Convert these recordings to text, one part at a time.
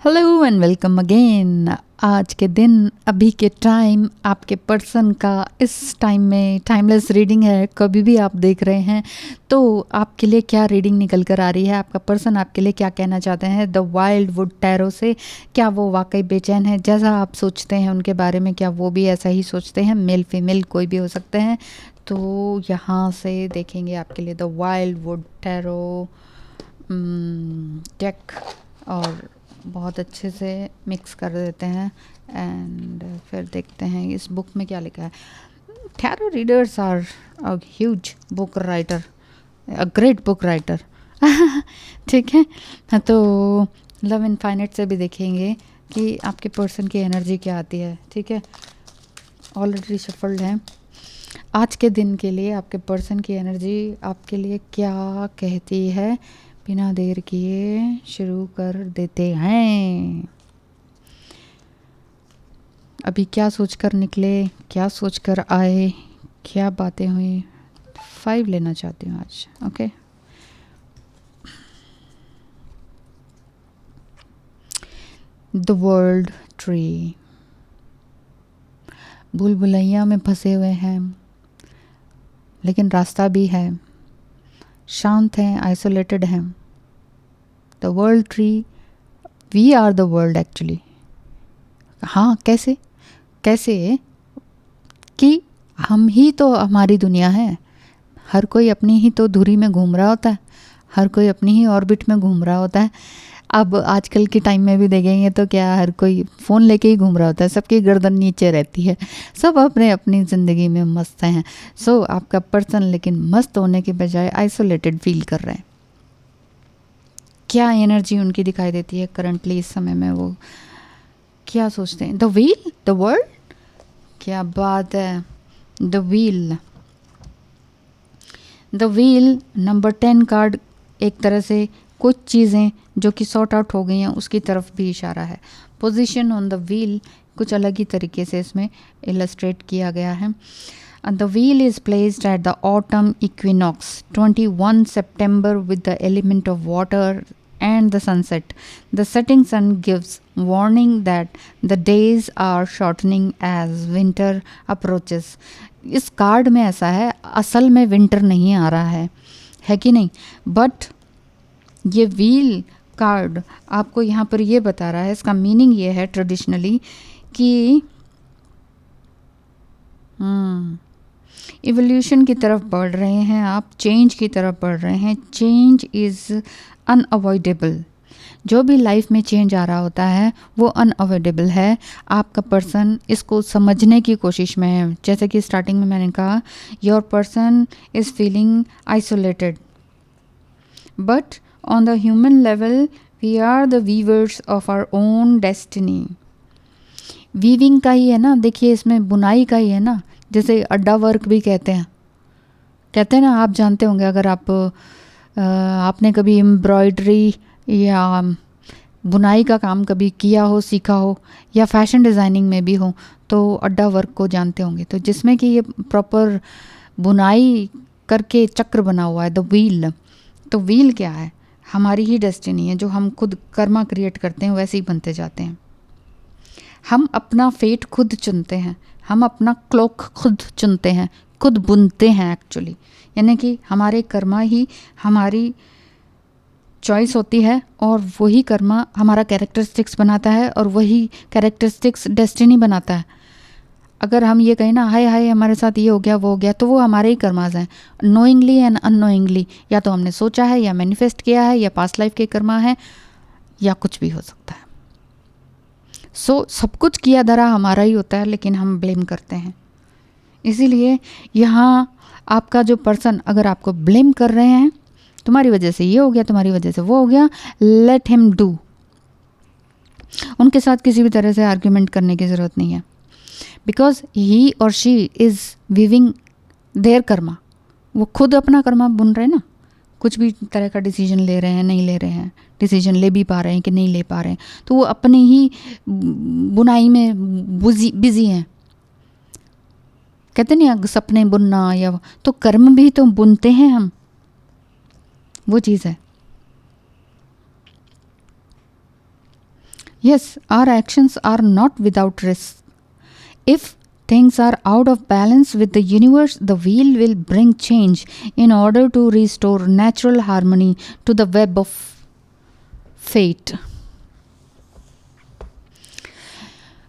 Hello and welcome again. आज के दिन, अभी के टाइम, आपके पर्सन का इस टाइम में टाइमलेस रीडिंग है। कभी भी आप देख रहे हैं तो आपके लिए क्या रीडिंग निकल कर आ रही है, आपका पर्सन आपके लिए क्या कहना चाहते हैं द वाइल्ड वुड टैरो से। क्या वो वाकई बेचैन है जैसा आप सोचते हैं उनके बारे में? क्या वो भी ऐसा ही सोचते हैं? मेल फीमेल कोई भी हो सकते हैं। तो यहाँ से देखेंगे आपके लिए the Wild Wood Tarot deck और बहुत अच्छे से मिक्स कर देते हैं एंड फिर देखते हैं इस बुक में क्या लिखा है। Tarot readers are a huge book writer, a great book writer. ठीक है, तो लव इनफाइनाइट से भी देखेंगे कि आपके पर्सन की एनर्जी क्या आती है। ठीक है, ऑलरेडी शफल्ड है। आज के दिन के लिए आपके पर्सन की एनर्जी आपके लिए क्या कहती है, बिना देर किए शुरू कर देते हैं। अभी क्या सोचकर निकले, क्या सोचकर आए, क्या बातें हुई। 5 लेना चाहती हूँ आज। Okay, the world tree. भूल भुलैया में फंसे हुए हैं लेकिन रास्ता भी है। शांत हैं, आइसोलेटेड हैं। The world tree, we are the world actually. हाँ, कैसे कैसे कि हम ही तो हमारी दुनिया है। हर कोई अपनी ही तो धुरी में घूम रहा होता है, हर कोई अपनी ही ऑर्बिट में घूम रहा होता है। अब आजकल के टाइम में भी देखेंगे तो क्या हर कोई फ़ोन लेके ही घूम रहा होता है, सबकी गर्दन नीचे रहती है, सब अपने अपनी ज़िंदगी में मस्त हैं। सो आपका पर्सन लेकिन मस्त होने के बजाय आइसोलेटेड फील कर रहे हैं। क्या एनर्जी उनकी दिखाई देती है करंटली इस समय में? वो क्या सोचते हैं? द व्हील, द वर्ल्ड, क्या बात है। The wheel, the wheel number 10 card एक तरह से कुछ चीज़ें जो कि सॉर्ट आउट हो गई हैं उसकी तरफ भी इशारा है। पोजीशन ऑन द व्हील कुछ अलग ही तरीके से इसमें इलस्ट्रेट किया गया है। The wheel is placed at the autumn equinox 21 September with the element of water and the sunset. The setting sun gives warning that the days are shortening as winter approaches. इस card में ऐसा है, असल में winter नहीं आ रहा है कि नहीं, बट ये व्हील कार्ड आपको यहाँ पर ये बता रहा है, इसका मीनिंग ये है ट्रेडिशनली कि इवोल्यूशन की तरफ बढ़ रहे हैं आप, चेंज की तरफ बढ़ रहे हैं। Change is unavoidable. जो भी लाइफ में चेंज आ रहा होता है वो अनअवॉइडेबल है। आपका पर्सन इसको समझने की कोशिश में है। जैसे कि स्टार्टिंग में मैंने कहा, your person is feeling isolated, but on the human level we are the weavers of our own destiny. Weaving का ही है ना, देखिए इसमें बुनाई का ही है ना, जैसे अड्डा वर्क भी कहते हैं ना, आप जानते होंगे। अगर आपने कभी एम्ब्रॉयडरी या बुनाई का काम कभी किया हो, सीखा हो, या फैशन डिज़ाइनिंग में भी हो तो अड्डा वर्क को जानते होंगे। तो जिसमें कि ये प्रॉपर बुनाई करके चक्र बना हुआ है, द व्हील। तो व्हील क्या है? हमारी ही डेस्टिनी है, जो हम खुद कर्मा क्रिएट करते हैं वैसे ही बनते जाते हैं। हम अपना फेट खुद चुनते हैं, हम अपना क्लॉक खुद चुनते हैं, खुद बुनते हैं एक्चुअली। यानी कि हमारे कर्मा ही हमारी चॉइस होती है और वही कर्मा हमारा कैरेक्टरिस्टिक्स बनाता है और वही कैरेक्टरिस्टिक्स डेस्टिनी बनाता है। अगर हम ये कहें ना, हाय हाय हमारे साथ ये हो गया वो हो गया, तो वो हमारे ही कर्माज हैं, नोइंगली एंड अननोइंगली। या तो हमने सोचा है या मैनिफेस्ट किया है या पास्ट लाइफ के कर्मा है या कुछ भी हो सकता है। सब कुछ किया धरा हमारा ही होता है लेकिन हम ब्लेम करते हैं। इसीलिए यहाँ आपका जो पर्सन अगर आपको ब्लेम कर रहे हैं, तुम्हारी वजह से ये हो गया, तुम्हारी वजह से वो हो गया, लेट हिम डू। उनके साथ किसी भी तरह से आर्ग्यूमेंट करने की ज़रूरत नहीं है, बिकॉज ही और she is weaving their karma. वो खुद अपना कर्मा बुन रहे हैं ना। कुछ भी तरह का डिसीजन ले रहे हैं, नहीं ले रहे हैं, डिसीजन ले भी पा रहे हैं कि नहीं ले पा रहे हैं, तो वो अपनी ही बुनाई में बिजी हैं। कहते नहीं सपने बुनना, या तो कर्म भी तो बुनते हैं हम, वो चीज़ है। Yes, our actions are not without risk. If things are out of balance with the universe, the wheel will bring change in order to restore natural harmony to the web of fate.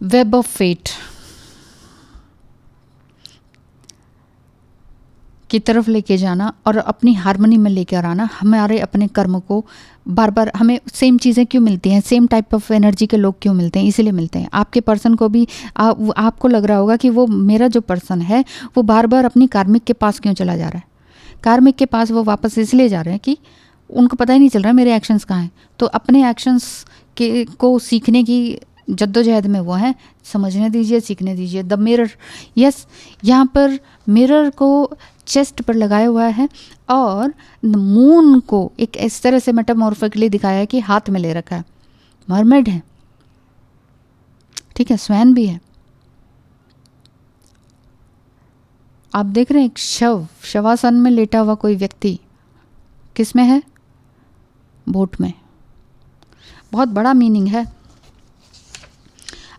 Web of fate की तरफ लेके जाना और अपनी harmony में लेकर आना. हमारे अपने कर्म को बार बार हमें सेम चीज़ें क्यों मिलती हैं, सेम टाइप ऑफ एनर्जी के लोग क्यों मिलते हैं, इसीलिए मिलते हैं. आपके पर्सन को भी आपको लग रहा होगा कि वो मेरा जो पर्सन है वो बार बार अपनी कार्मिक के पास क्यों चला जा रहा है. कार्मिक के पास वो वापस इसलिए जा रहे हैं कि उनको पता ही नहीं चल रहा मेरे एक्शंस कहाँ हैं. तो अपने एक्शंस के को सीखने की जद्दोजहद में वो हैं. समझने दीजिए, सीखने दीजिए. द मिरर, यस, यहाँ पर मिरर को चेस्ट पर लगाया हुआ है और मून को एक इस तरह से मेटामॉर्फिकली दिखाया है कि हाथ में ले रखा है. मरमेड है, ठीक है, स्वैन भी है. आप देख रहे हैं एक शवासन में लेटा हुआ कोई व्यक्ति किस में है, बोट में. बहुत बड़ा मीनिंग है.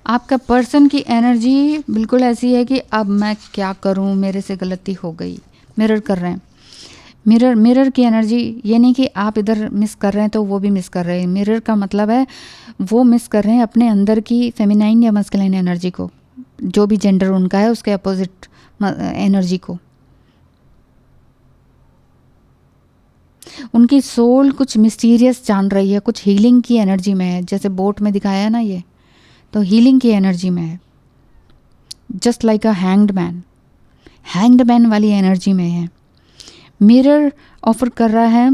आपका पर्सन की एनर्जी बिल्कुल ऐसी है कि अब मैं क्या करूं, मेरे से गलती हो गई. मिरर कर रहे हैं. मिरर की एनर्जी ये नहीं कि आप इधर मिस कर रहे हैं तो वो भी मिस कर रहे हैं. मिरर का मतलब है वो मिस कर रहे हैं अपने अंदर की फेमिनाइन या मस्कुलाइन एनर्जी को, जो भी जेंडर उनका है उसके अपोजिट एनर्जी को. उनकी सोल कुछ मिस्टीरियस जान रही है, कुछ हीलिंग की एनर्जी में है. जैसे बोट में दिखाया है ना, ये तो हीलिंग की एनर्जी में है. Just like a hanged man वाली एनर्जी में है. मिरर ऑफर कर रहा है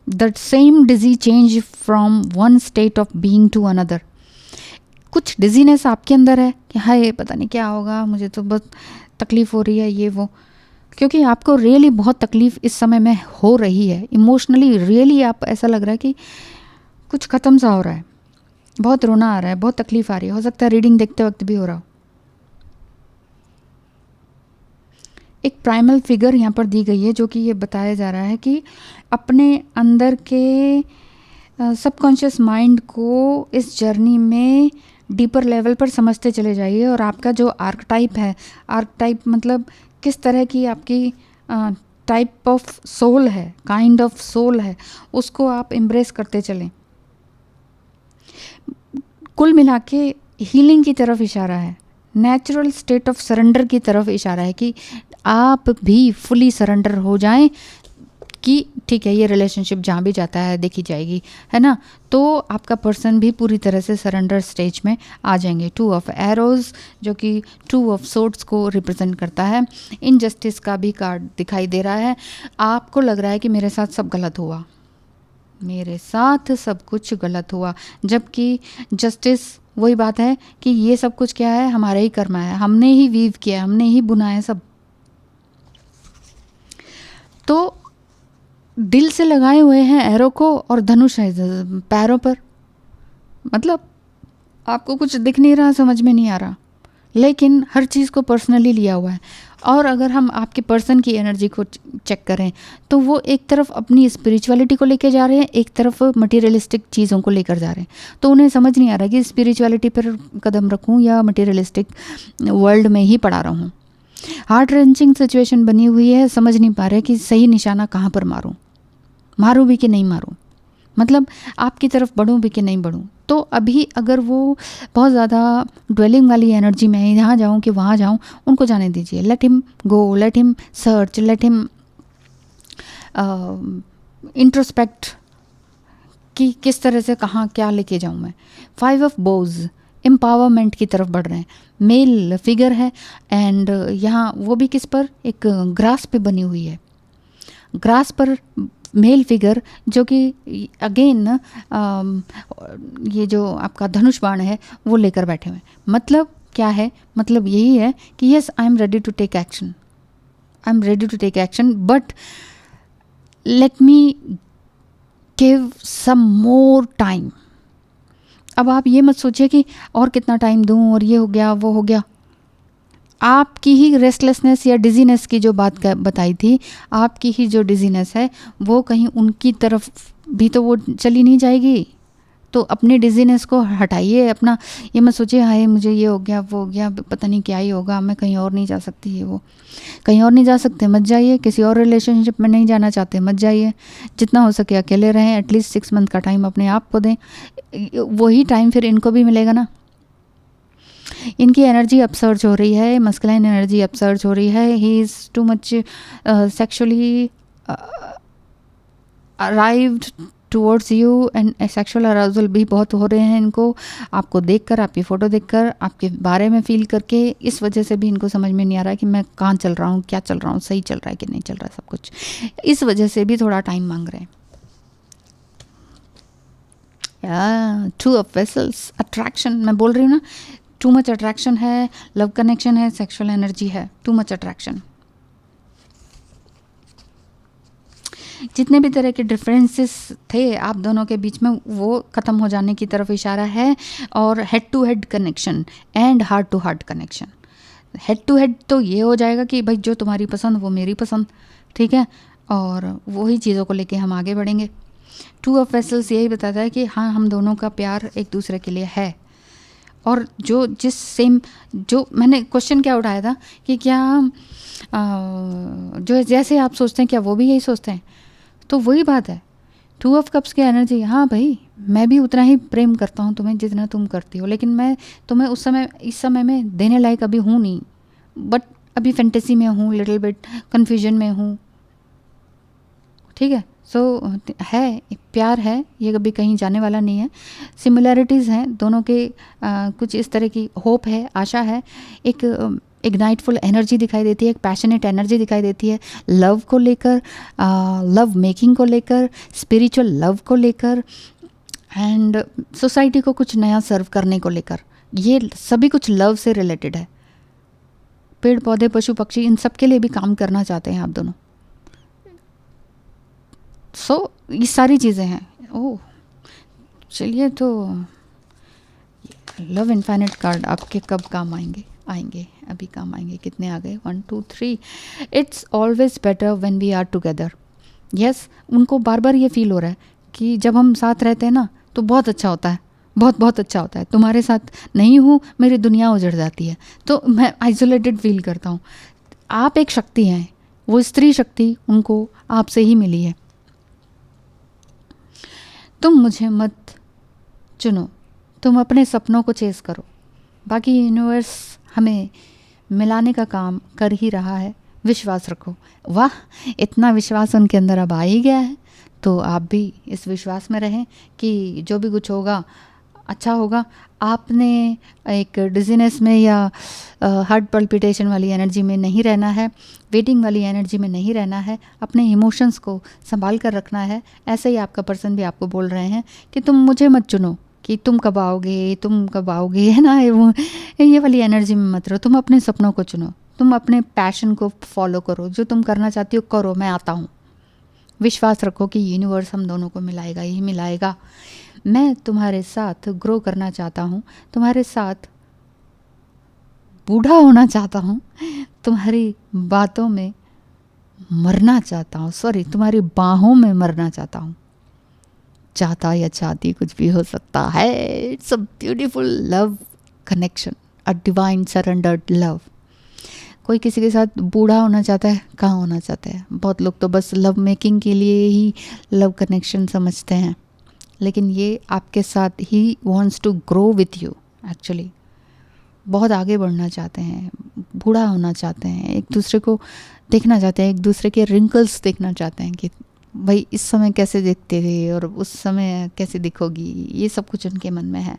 that same dizzy change from one state of being to another. कुछ डिजीनेस आपके अंदर है कि हाय पता नहीं क्या होगा, मुझे तो बहुत तकलीफ हो रही है, ये वो. क्योंकि आपको रियली बहुत तकलीफ इस समय में हो रही है. इमोशनली रियली आप ऐसा लग रहा है कि कुछ ख़त्म सा हो रहा है, बहुत रोना आ रहा है, बहुत तकलीफ आ रही है. हो सकता है रीडिंग देखते वक्त भी हो रहा हो. एक प्राइमल फिगर यहाँ पर दी गई है जो कि ये बताया जा रहा है कि अपने अंदर के सबकॉन्शियस माइंड को इस जर्नी में डीपर लेवल पर समझते चले जाइए. और आपका जो आर्कटाइप है, आर्कटाइप मतलब किस तरह की आपकी टाइप ऑफ सोल है, काइंड ऑफ सोल है, उसको आप एम्ब्रेस करते चलें. कुल मिला के हीलिंग की तरफ इशारा है, नेचुरल स्टेट ऑफ सरेंडर की तरफ इशारा है कि आप भी फुली सरेंडर हो जाएं कि ठीक है ये रिलेशनशिप जहाँ भी जाता है देखी जाएगी, है ना. तो आपका पर्सन भी पूरी तरह से सरेंडर स्टेज में आ जाएंगे. 2 ऑफ एरोज जो कि 2 ऑफ सोर्ड्स को रिप्रेजेंट करता है. इनजस्टिस का भी कार्ड दिखाई दे रहा है. आपको लग रहा है कि मेरे साथ सब गलत हुआ, मेरे साथ सब कुछ गलत हुआ, जबकि जस्टिस वही बात है कि ये सब कुछ क्या है, हमारा ही कर्म है, हमने ही वीव किया, हमने ही बुना है सब. तो दिल से लगाए हुए हैं एरो को और धनुष है पैरों पर. मतलब आपको कुछ दिख नहीं रहा, समझ में नहीं आ रहा, लेकिन हर चीज़ को पर्सनली लिया हुआ है. और अगर हम आपके पर्सन की एनर्जी को चेक करें तो वो एक तरफ अपनी स्पिरिचुअलिटी को लेकर जा रहे हैं, एक तरफ मटेरियलिस्टिक चीज़ों को लेकर जा रहे हैं. तो उन्हें समझ नहीं आ रहा कि स्पिरिचुअलिटी पर कदम रखूं या मटेरियलिस्टिक वर्ल्ड में ही पड़ा रहूं. हार्ट रेंचिंग सिचुएशन बनी हुई है, समझ नहीं पा रहे कि सही निशाना कहाँ पर मारूं भी कि नहीं मारूं, मतलब आपकी तरफ बढ़ूं भी कि नहीं बढ़ूं. तो अभी अगर वो बहुत ज़्यादा ड्वेलिंग वाली एनर्जी में है, यहाँ जाऊँ कि वहाँ जाऊँ, उनको जाने दीजिए. Let him go, let him search, let him introspect कि किस तरह से कहाँ क्या लेके जाऊँ मैं. 5 ऑफ बोज एम्पावरमेंट की तरफ बढ़ रहे हैं. मेल फिगर है एंड यहाँ वो भी किस पर, एक ग्रास पे बनी हुई है. ग्रास पर मेल फिगर जो कि अगेन ये जो आपका धनुष बाण है वो लेकर बैठे हुए हैं. मतलब क्या है, मतलब यही है कि yes I am ready to take action, I am ready to take action, but let me give some more time. अब आप ये मत सोचिए कि और कितना टाइम दूं और ये हो गया वो हो गया. आपकी ही रेस्टलेसनेस या डिजीनेस की जो बात बताई थी, आपकी ही जो डिजीनेस है वो कहीं उनकी तरफ भी तो वो चली नहीं जाएगी। तो अपने डिजीनेस को हटाइए, अपना ये मत सोचिए हाय मुझे ये हो गया वो हो गया पता नहीं क्या ही होगा, मैं कहीं और नहीं जा सकती, ये वो। कहीं और नहीं जा सकते मत जाइए, किसी और रिलेशनशिप में नहीं जाना चाहते मत जाइए, जितना हो सके अकेले रहें, एटलीस्ट 6 मंथ का टाइम अपने आप को दें। वही टाइम फिर इनको भी मिलेगा ना। इनकी एनर्जी अपसर्ज हो रही है, मस्कुलाइन एनर्जी अपसर्ज हो रही है, he is too much sexually arrived towards you and sexual arousal भी बहुत हो रहे हैं इनको, आपको देखकर, आपकी फ़ोटो देखकर, आपके बारे में फील करके। इस वजह से भी इनको समझ में नहीं आ रहा है कि मैं कहाँ चल रहा हूँ, क्या चल रहा हूँ, सही चल रहा है कि नहीं चल रहा है सब कुछ। इस वजह से भी थोड़ा टाइम मांग रहे हैं। टू ऑफ वेसल्स, अट्रैक्शन, मैं बोल रही हूँ ना, टू मच अट्रैक्शन है, लव कनेक्शन है, सेक्सुअल एनर्जी है, टू मच अट्रैक्शन। जितने भी तरह के डिफरेंसेस थे आप दोनों के बीच में वो ख़त्म हो जाने की तरफ इशारा है। और head to head connection and heart to heart connection. Head to head तो ये हो जाएगा कि भाई जो तुम्हारी पसंद वो मेरी पसंद, ठीक है, और वही चीज़ों को लेके हम आगे बढ़ेंगे। टू ऑफ वेसल्स यही बताता है कि हाँ हम दोनों का प्यार एक दूसरे के लिए है। और जो जिस सेम, जो मैंने क्वेश्चन क्या उठाया था कि क्या जो जैसे आप सोचते हैं क्या वो भी यही सोचते हैं, तो वही बात है। टू ऑफ कप्स की एनर्जी, हाँ भाई मैं भी उतना ही प्रेम करता हूँ तुम्हें जितना तुम करती हो, लेकिन मैं तुम्हें उस समय इस समय में देने लायक अभी हूँ नहीं, बट अभी फैंटेसी में हूँ, लिटिल बिट कन्फ्यूजन में हूँ, ठीक है। सो है, प्यार है, ये कभी कहीं जाने वाला नहीं है। सिमिलैरिटीज़ हैं दोनों के, कुछ इस तरह की होप है, आशा है, एक इग्नाइटफुल एनर्जी दिखाई देती है, एक पैशनेट एनर्जी दिखाई देती है लव को लेकर, लव मेकिंग को लेकर, स्पिरिचुअल लव को लेकर, एंड सोसाइटी को कुछ नया सर्व करने को लेकर। ये सभी कुछ लव से रिलेटेड है। पेड़ पौधे पशु पक्षी इन सब के लिए भी काम करना चाहते हैं आप दोनों। सो ये सारी चीज़ें हैं। ओह चलिए, तो लव इन्फिनिट कार्ड आपके कब काम आएंगे? आएंगे, अभी काम आएंगे। कितने आ गए? 1 2 3। It's always better when we are together. Yes, उनको बार बार ये फील हो रहा है कि जब हम साथ रहते हैं ना तो बहुत अच्छा होता है, बहुत बहुत अच्छा होता है। तुम्हारे साथ नहीं हूँ मेरी दुनिया उजड़ जाती है, तो मैं आइसोलेटेड फील करता हूँ। आप एक शक्ति हैं, वो स्त्री शक्ति उनको आपसे ही मिली है। तुम मुझे मत चुनो, तुम अपने सपनों को चेस करो, बाकी यूनिवर्स हमें मिलाने का काम कर ही रहा है, विश्वास रखो। वाह, इतना विश्वास उनके अंदर अब आ ही गया है, तो आप भी इस विश्वास में रहें कि जो भी कुछ होगा अच्छा होगा। आपने एक डिजीनेस में या हार्ट पल्पिटेशन वाली एनर्जी में नहीं रहना है, वेटिंग वाली एनर्जी में नहीं रहना है, अपने इमोशंस को संभाल कर रखना है। ऐसे ही आपका पर्सन भी आपको बोल रहे हैं कि तुम मुझे मत चुनो, कि तुम कब आओगे, तुम कब आओगे, है ना, ये वाली एनर्जी में मत रहो। तुम अपने सपनों को चुनो, तुम अपने पैशन को फॉलो करो, जो तुम करना चाहती हो करो, मैं आता हूँ। विश्वास रखो कि यूनिवर्स हम दोनों को मिलाएगा ही मिलाएगा। मैं तुम्हारे साथ ग्रो करना चाहता हूँ, तुम्हारे साथ बूढ़ा होना चाहता हूँ, तुम्हारी बातों में मरना चाहता हूँ, सॉरी तुम्हारी बाहों में मरना चाहता हूँ। चाहता या चाहती कुछ भी हो सकता है। It's a beautiful love connection, a divine surrendered love. कोई किसी के साथ बूढ़ा होना चाहता है, कहाँ होना चाहता है? बहुत लोग तो बस लव मेकिंग के लिए ही लव कनेक्शन समझते हैं, लेकिन ये आपके साथ ही wants to grow with you. Actually बहुत आगे बढ़ना चाहते हैं, बूढ़ा होना चाहते हैं, एक दूसरे को देखना चाहते हैं, एक दूसरे के रिंकल्स देखना चाहते हैं कि भाई इस समय कैसे दिखते थे और उस समय कैसे दिखोगी। ये सब कुछ उनके मन में है।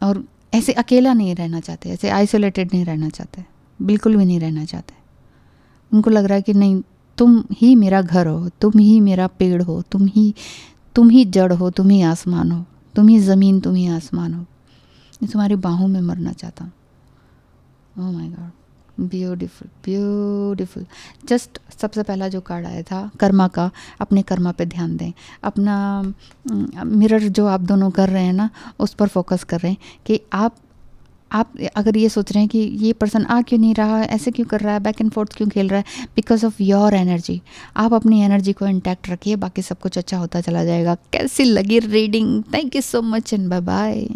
और ऐसे अकेला नहीं रहना चाहते, ऐसे आइसोलेटेड नहीं रहना चाहते, बिल्कुल भी नहीं रहना चाहते। उनको लग रहा है कि नहीं, तुम ही मेरा घर हो, तुम ही मेरा पेड़ हो, तुम ही जड़ हो, तुम ही आसमान हो, तुम ही ज़मीन, तुम ही आसमान हो। मैं तुम्हारी बाहों में मरना चाहता हूँ। Oh my God, beautiful beautiful. Just सबसे पहला जो कार्ड आया था कर्मा का, अपने कर्मा पे ध्यान दें। अपना मिरर जो आप दोनों कर रहे हैं ना, उस पर फोकस कर रहे हैं कि आप आप अगर ये सोच रहे हैं कि ये पर्सन आ क्यों नहीं रहा है, ऐसे क्यों कर रहा है, बैक एंड फोर्थ क्यों खेल रहा है, बिकॉज ऑफ योर एनर्जी। आप अपनी एनर्जी को इंटैक्ट रखिए, बाकी सब कुछ अच्छा होता चला जाएगा। कैसी लगी reading? Thank you so much and bye bye.